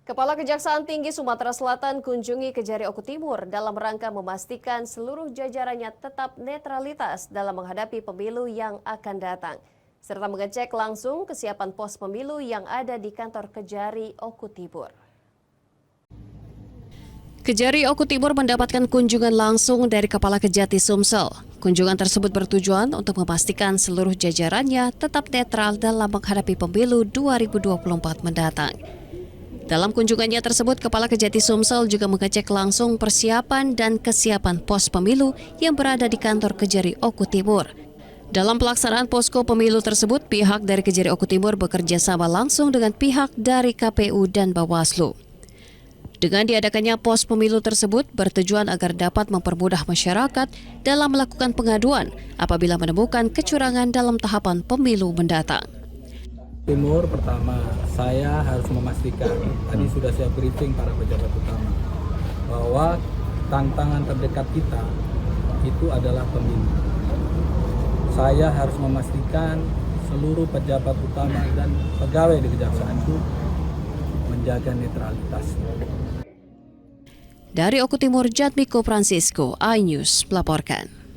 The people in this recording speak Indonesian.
Kepala Kejaksaan Tinggi Sumatera Selatan kunjungi Kejari Oku Timur dalam rangka memastikan seluruh jajarannya tetap netralitas dalam menghadapi pemilu yang akan datang, serta mengecek langsung kesiapan pos pemilu yang ada di kantor Kejari Oku Timur. Kejari Oku Timur mendapatkan kunjungan langsung dari Kepala Kejati Sumsel. Kunjungan tersebut bertujuan untuk memastikan seluruh jajarannya tetap netral dalam menghadapi pemilu 2024 mendatang. Dalam kunjungannya tersebut, Kepala Kejati Sumsel juga mengecek langsung persiapan dan kesiapan pos pemilu yang berada di kantor Kejari Oku Timur. Dalam pelaksanaan posko pemilu tersebut, pihak dari Kejari Oku Timur bekerja sama langsung dengan pihak dari KPU dan Bawaslu. Dengan diadakannya pos pemilu tersebut bertujuan agar dapat mempermudah masyarakat dalam melakukan pengaduan apabila menemukan kecurangan dalam tahapan pemilu mendatang. Timur pertama, saya harus memastikan, tadi sudah saya briefing para pejabat utama, bahwa tantangan terdekat kita itu adalah pemilu. Saya harus memastikan seluruh pejabat utama dan pegawai di kejaksaan itu menjaga netralitas. Dari Oku Timur, Jatmiko Francisco, iNews melaporkan.